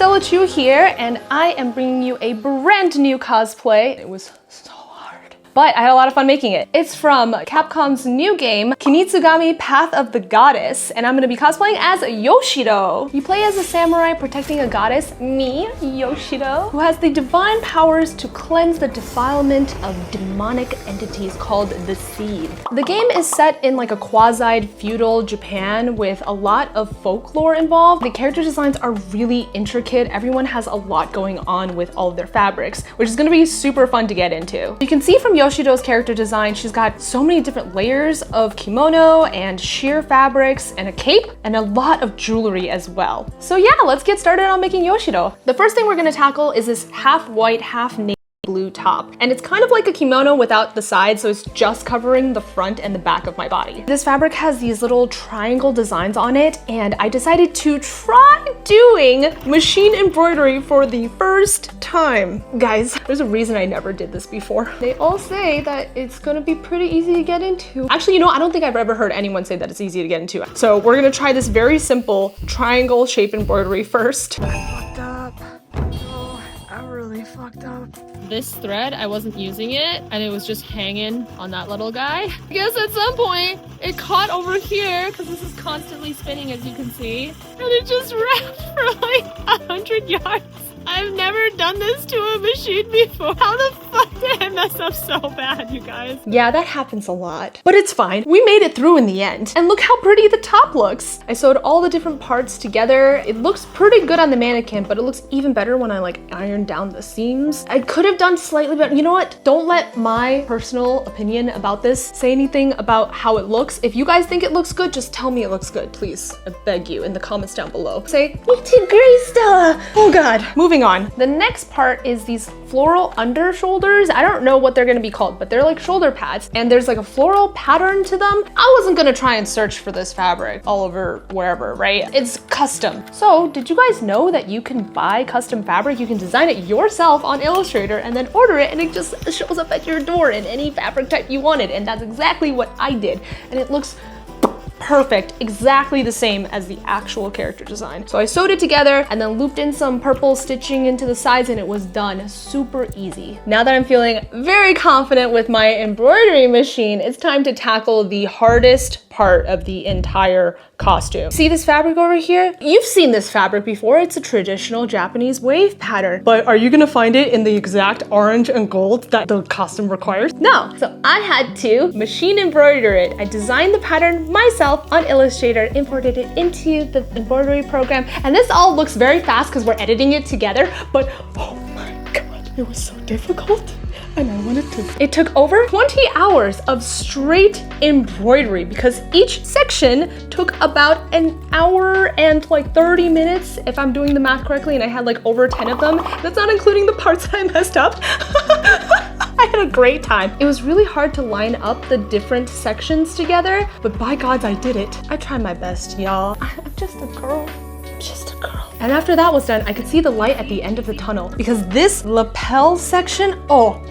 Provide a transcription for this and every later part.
stellachuu here, and I am bringing you a brand new cosplay. It was so hard, but I had a lot of fun making it. It's from Capcom's new game, Kunitsu-Gami Path of the Goddess, and I'm gonna be cosplaying as Yoshiro. You play as a samurai protecting a goddess, me, Yoshiro, who has the divine powers to cleanse the defilement of demonic entities called the Seed. The game is set in like a quasi-feudal Japan with a lot of folklore involved. The character designs are really intricate. Everyone has a lot going on with all of their fabrics, which is gonna be super fun to get into. You can see from Yoshiro's character design, she's got so many different layers of kimono and sheer fabrics and a cape and a lot of jewelry as well. So yeah, let's get started on making Yoshiro. The first thing we're gonna tackle is this half white, half navy blue top. And it's kind of like a kimono without the sides, so it's just covering the front and the back of my body. This fabric has these little triangle designs on it, and I decided to try doing machine embroidery for the first time. Guys, there's a reason I never did this before. They all say that it's gonna be pretty easy to get into. Actually, you know, I don't think I've ever heard anyone say that it's easy to get into. So we're gonna try this very simple triangle shape embroidery first. I fucked up. Oh, I really fucked up. This thread, I wasn't using it and it was just hanging on that little guy. I guess at some point it caught over here because this is constantly spinning, as you can see, and it just wrapped for like 100 yards. I've never done this to a machine before. How the fuck did I mess up so bad, you guys? Yeah, that happens a lot, but it's fine. We made it through in the end. And look how pretty the top looks. I sewed all the different parts together. It looks pretty good on the mannequin, but it looks even better when I like iron down the seams. I could have done slightly better. You know what? Don't let my personal opinion about this say anything about how it looks. If you guys think it looks good, just tell me it looks good, please. I beg you in the comments down below. Say, you did great, Stella. Oh God. Moving on. The next part is these floral under shoulders. I don't know what they're gonna be called, but they're like shoulder pads, and there's like a floral pattern to them. I wasn't gonna try and search for this fabric all over wherever, right? It's custom. So did you guys know that you can buy custom fabric? You can design it yourself on Illustrator and then order it, and it just shows up at your door in any fabric type you wanted. And that's exactly what I did. And it looks perfect, exactly the same as the actual character design. So I sewed it together and then looped in some purple stitching into the sides, and it was done. Super easy. Now that I'm feeling very confident with my embroidery machine, it's time to tackle the hardest part of the entire costume. See this fabric over here? You've seen this fabric before. It's a traditional Japanese wave pattern. But are you gonna find it in the exact orange and gold that the costume requires? No. So I had to machine embroider it. I designed the pattern myself on Illustrator, imported it into the embroidery program, and this all looks very fast because we're editing it together, but oh my God, it was so difficult. And I wanted to. It took over 20 hours of straight embroidery because each section took about an hour and like 30 minutes, if I'm doing the math correctly, and I had like over 10 of them. That's not including the parts that I messed up. I had a great time. It was really hard to line up the different sections together, but by God, I did it. I tried my best, y'all. I'm just a girl. Just a girl. And after that was done, I could see the light at the end of the tunnel because this lapel section, oh,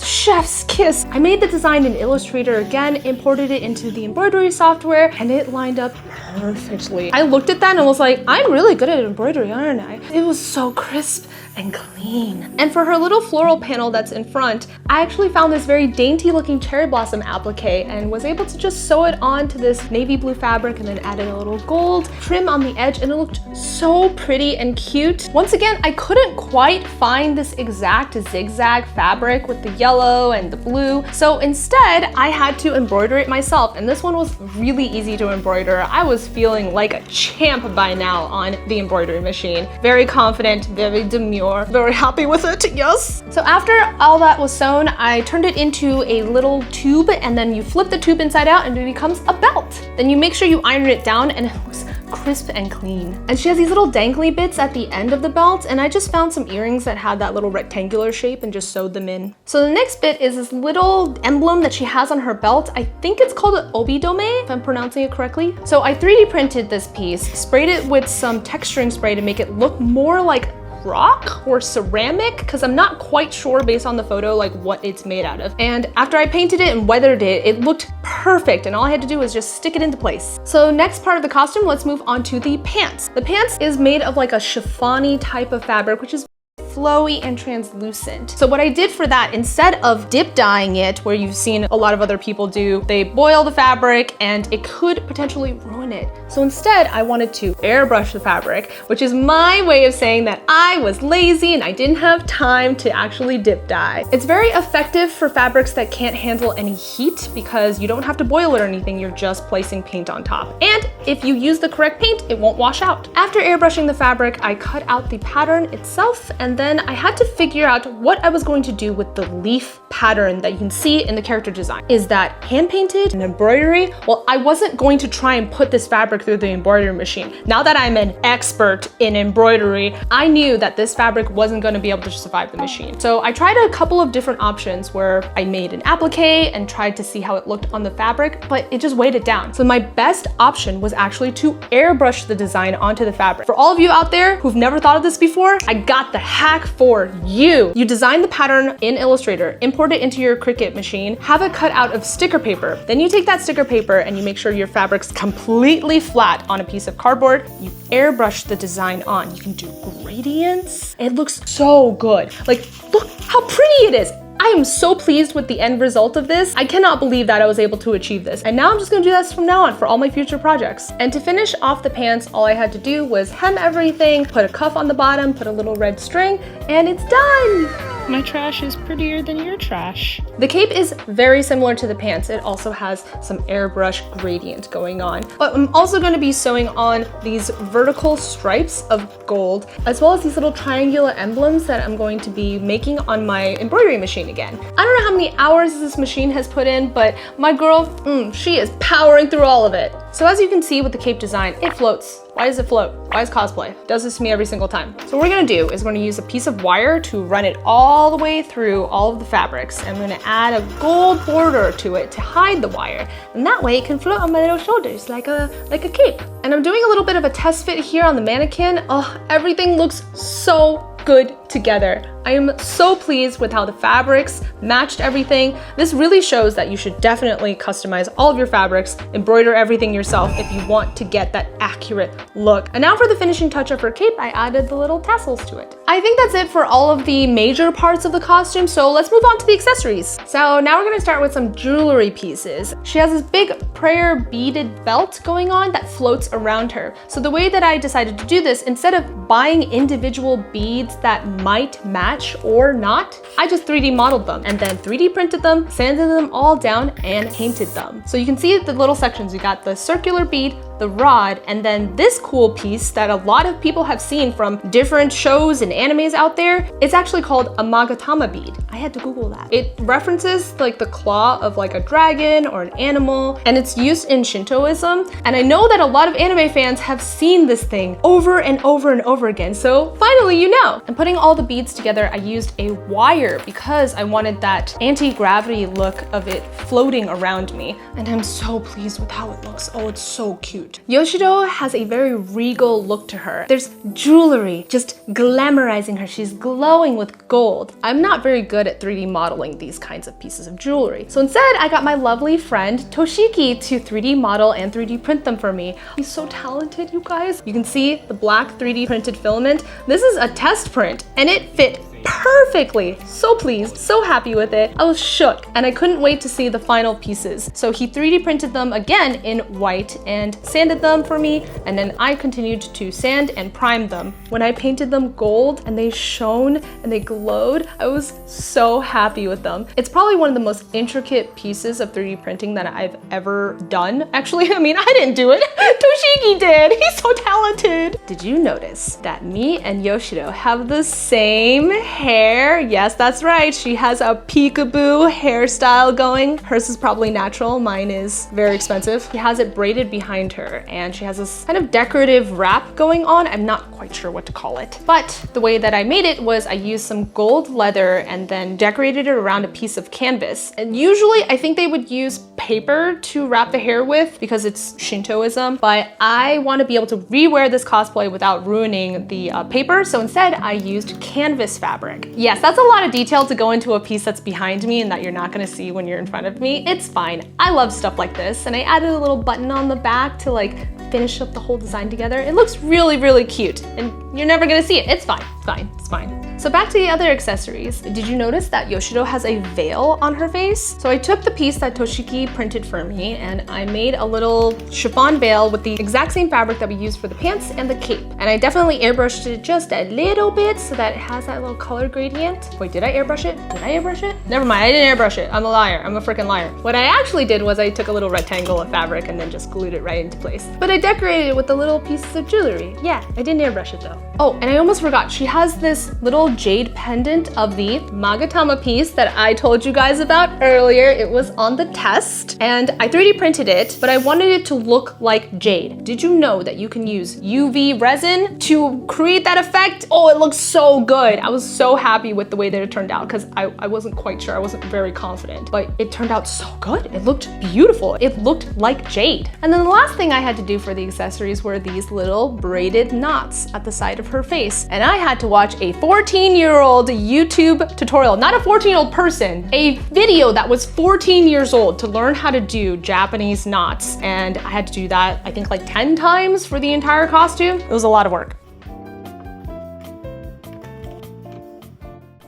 chef's kiss. I made the design in Illustrator again, imported it into the embroidery software, and it lined up perfectly. I looked at that and was like, I'm really good at embroidery, aren't I? It was so crisp and clean. And for her little floral panel that's in front, I actually found this very dainty looking cherry blossom applique and was able to just sew it onto this navy blue fabric and then added a little gold trim on the edge, and it looked so pretty and cute. Once again, I couldn't quite find this exact zigzag fabric with the yellow and the blue, so instead I had to embroider it myself, and this one was really easy to embroider. I was feeling like a champ by now on the embroidery machine. Very confident, very demure, very happy with it, yes. So after all that was sewn, I turned it into a little tube, and then you flip the tube inside out and it becomes a belt. Then you make sure you iron it down and it looks crisp and clean. And she has these little dangly bits at the end of the belt, and I just found some earrings that had that little rectangular shape and just sewed them in. So the next bit is this little emblem that she has on her belt. I think it's called an obidome, if I'm pronouncing it correctly. So I 3D printed this piece, sprayed it with some texturing spray to make it look more like rock or ceramic, because I'm not quite sure based on the photo like what it's made out of. And after I painted it and weathered it, it looked perfect, and all I had to do was just stick it into place. So next part of the costume, let's move on to the pants. The pants is made of like a chiffon-y type of fabric, which is flowy and translucent. So what I did for that, instead of dip dyeing it, where you've seen a lot of other people do, they boil the fabric and it could potentially ruin it. So instead, I wanted to airbrush the fabric, which is my way of saying that I was lazy and I didn't have time to actually dip dye. It's very effective for fabrics that can't handle any heat because you don't have to boil it or anything, you're just placing paint on top. And if you use the correct paint, it won't wash out. After airbrushing the fabric, I cut out the pattern itself, and then I had to figure out what I was going to do with the leaf pattern that you can see in the character design. Is that hand painted, an embroidery? Well, I wasn't going to try and put this fabric through the embroidery machine. Now that I'm an expert in embroidery, I knew that this fabric wasn't going to be able to survive the machine. So I tried a couple of different options where I made an applique and tried to see how it looked on the fabric, but it just weighed it down. So my best option was actually to airbrush the design onto the fabric. For all of you out there who've never thought of this before, I got the hack for you. You design the pattern in Illustrator, import it into your Cricut machine, have it cut out of sticker paper. Then you take that sticker paper and you make sure your fabric's completely flat on a piece of cardboard. You airbrush the design on. You can do gradients. It looks so good. Like, look how pretty it is. I am so pleased with the end result of this. I cannot believe that I was able to achieve this. And now I'm just gonna do this from now on for all my future projects. And to finish off the pants, all I had to do was hem everything, put a cuff on the bottom, put a little red string, and it's done. My trash is prettier than your trash. The cape is very similar to the pants. It also has some airbrush gradient going on. But I'm also going to be sewing on these vertical stripes of gold, as well as these little triangular emblems that I'm going to be making on my embroidery machine again. I don't know how many hours this machine has put in, but my girl, she is powering through all of it. So as you can see with the cape design, it floats. Why does it float? Why is cosplay? It does this to me every single time. So what we're gonna do is we're gonna use a piece of wire to run it all the way through all of the fabrics. And I'm gonna add a gold border to it to hide the wire. And that way it can float on my little shoulders like a cape. And I'm doing a little bit of a test fit here on the mannequin. Oh, everything looks so good together. I am so pleased with how the fabrics matched everything. This really shows that you should definitely customize all of your fabrics, embroider everything yourself if you want to get that accurate look. And now for the finishing touch of her cape, I added the little tassels to it. I think that's it for all of the major parts of the costume, so let's move on to the accessories. So now we're gonna start with some jewelry pieces. She has this big prayer beaded belt going on that floats around her. So the way that I decided to do this, instead of buying individual beads that might match or not, I just 3D modeled them and then 3D printed them, sanded them all down, and painted them. So you can see the little sections. You got the circular bead, the rod, and then this cool piece that a lot of people have seen from different shows and animes out there. It's actually called a magatama bead. I had to Google that. It references like the claw of like a dragon or an animal, and it's used in Shintoism. And I know that a lot of anime fans have seen this thing over and over and over again. So finally, you know. And putting all the beads together, I used a wire because I wanted that anti-gravity look of it floating around me. And I'm so pleased with how it looks. Oh, it's so cute. Yoshiro has a very regal look to her. There's jewelry just glamorizing her. She's glowing with gold. I'm not very good at 3D modeling these kinds of pieces of jewelry. So instead, I got my lovely friend Toshiki to 3D model and 3D print them for me. He's so talented, you guys. You can see the black 3D printed filament. This is a test print and it fit perfectly. So pleased, so happy with it. I was shook and I couldn't wait to see the final pieces. So he 3D printed them again in white and sanded them for me, and then I continued to sand and prime them. When I painted them gold and they shone and they glowed, I was so happy with them. It's probably one of the most intricate pieces of 3D printing that I've ever done. Actually, I mean, I didn't do it. Toshiki did. He's so talented. Did you notice that me and Yoshiro have the same hair. Yes, that's right. She has a peekaboo hairstyle going. Hers is probably natural. Mine is very expensive. She has it braided behind her and she has this kind of decorative wrap going on. I'm not quite sure what to call it. But the way that I made it was I used some gold leather and then decorated it around a piece of canvas. And usually I think they would use paper to wrap the hair with because it's Shintoism, but I want to be able to rewear this cosplay without ruining the paper. So instead I used canvas fabric. Yes, that's a lot of detail to go into a piece that's behind me and that you're not going to see when you're in front of me. It's fine. I love stuff like this. And I added a little button on the back to like finish up the whole design together. It looks really, really cute and you're never gonna see it. It's fine, it's fine, it's fine. So back to the other accessories. Did you notice that Yoshiro has a veil on her face? So I took the piece that Toshiki printed for me and I made a little chiffon veil with the exact same fabric that we used for the pants and the cape. And I definitely airbrushed it just a little bit so that it has that little color gradient. Wait, did I airbrush it? Did I airbrush it? Never mind, I didn't airbrush it. I'm a liar, I'm a freaking liar. What I actually did was I took a little rectangle of fabric and then just glued it right into place. But I decorated it with the little pieces of jewelry. Yeah, I didn't airbrush it though. Oh, and I almost forgot, she has this little jade pendant of the Magatama piece that I told you guys about earlier. It was on the test and I 3D printed it, but I wanted it to look like jade. Did you know that you can use UV resin to create that effect? Oh, it looks so good. I was so happy with the way that it turned out because I wasn't quite sure, I wasn't very confident, but it turned out so good. It looked beautiful. It looked like jade. And then the last thing I had to do for the accessories were these little braided knots at the side of her face. And I had to watch a 14-year-old YouTube tutorial, not a 14-year-old person, a video that was 14 years old to learn how to do Japanese knots. And I had to do that, I think like 10 times for the entire costume. It was a lot of work.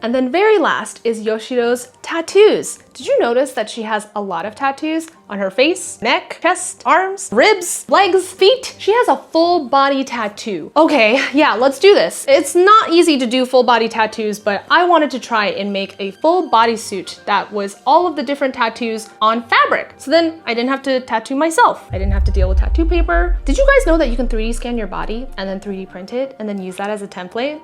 And then very last is Yoshiro's tattoos. Did you notice that she has a lot of tattoos on her face, neck, chest, arms, ribs, legs, feet? She has a full body tattoo. Okay, yeah, let's do this. It's not easy to do full body tattoos, but I wanted to try and make a full bodysuit that was all of the different tattoos on fabric. So then I didn't have to tattoo myself. I didn't have to deal with tattoo paper. Did you guys know that you can 3D scan your body and then 3D print it and then use that as a template?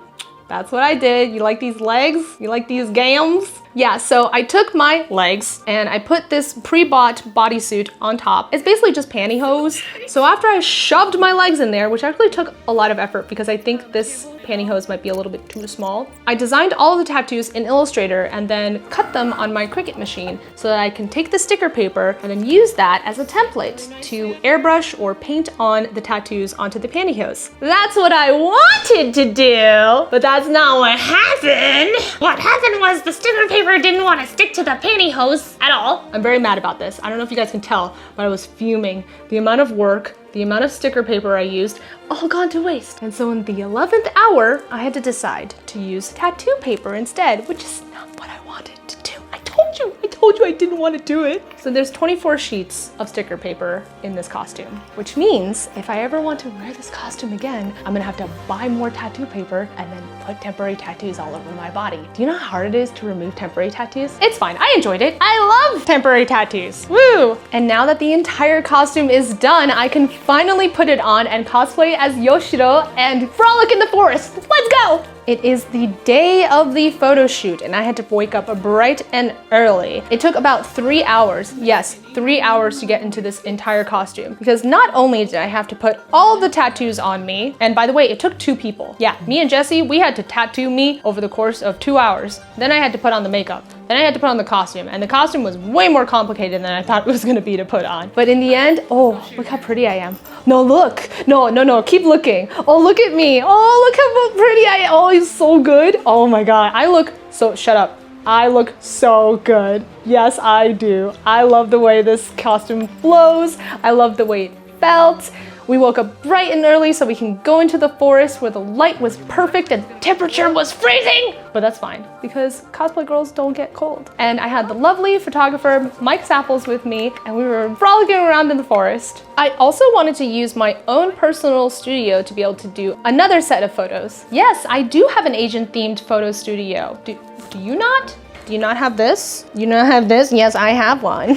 That's what I did. You like these legs? You like these gams? Yeah, so I took my legs and I put this pre-bought bodysuit on top. It's basically just pantyhose. So after I shoved my legs in there, which actually took a lot of effort because I think this pantyhose might be a little bit too small, I designed all of the tattoos in Illustrator and then cut them on my Cricut machine so that I can take the sticker paper and then use that as a template to airbrush or paint on the tattoos onto the pantyhose. That's what I wanted to do, but that's not what happened. What happened was the sticker paper didn't want to stick to the pantyhose at all. I'm very mad about this. I don't know if you guys can tell, but I was fuming. The amount of work, the amount of sticker paper I used, all gone to waste. And so in the 11th hour, I had to decide to use tattoo paper instead, which is not what I wanted to do. I told you I didn't want to do it. So there's 24 sheets of sticker paper in this costume, which means if I ever want to wear this costume again, I'm gonna have to buy more tattoo paper and then put temporary tattoos all over my body. Do you know how hard it is to remove temporary tattoos? It's fine, I enjoyed it. I love temporary tattoos, woo! And now that the entire costume is done, I can finally put it on and cosplay as Yoshiro and frolic in the forest. Let's go! It is the day of the photo shoot and I had to wake up bright and early. It took about 3 hours, yes, 3 hours to get into this entire costume because not only did I have to put all the tattoos on me, and by the way, it took 2 people. Yeah, me and Jesse, we had to tattoo me over the course of 2 hours. Then I had to put on the makeup. Then I had to put on the costume, and the costume was way more complicated than I thought it was gonna be to put on. But in the end, oh, look how pretty I am. No, look, no, keep looking. Oh, look at me. Oh, look how pretty I am. Oh, he's so good. Oh my God, I look so, shut up. I look so good. Yes, I do. I love the way this costume flows. I love the way it felt. We woke up bright and early so we can go into the forest where the light was perfect and the temperature was freezing. But that's fine because cosplay girls don't get cold. And I had the lovely photographer Mike Saffels with me and we were frolicking around in the forest. I also wanted to use my own personal studio to be able to do another set of photos. Yes, I do have an Asian themed photo studio. Do you not? Do you not have this? You not have this? Yes, I have one.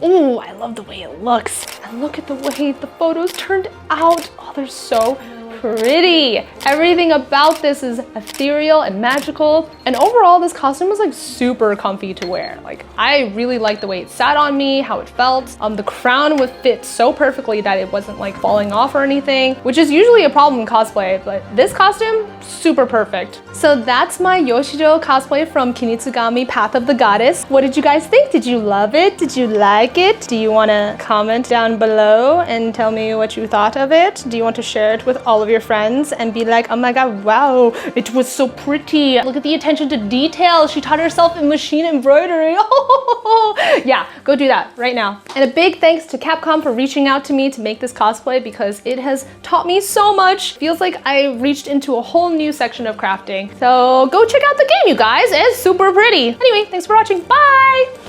Ooh, I love the way it looks. And look at the way the photos turned out. Oh, they're so pretty. Everything about this is ethereal and magical. And overall, this costume was like super comfy to wear. Like I really liked the way it sat on me, how it felt. The crown would fit so perfectly that it wasn't like falling off or anything, which is usually a problem in cosplay, but this costume, super perfect. So that's my Yoshiro cosplay from Kunitsu-Gami Path of the Goddess. What did you guys think? Did you love it? Did you like it? Do you want to comment down below and tell me what you thought of it? Do you want to share it with all of your friends and be like, oh my god, wow, it was so pretty. Look at the attention to detail. She taught herself in machine embroidery. Yeah, go do that right now. And a big thanks to Capcom for reaching out to me to make this cosplay because it has taught me so much. Feels like I reached into a whole new section of crafting. So go check out the game, you guys. It's super pretty. Anyway, thanks for watching. Bye!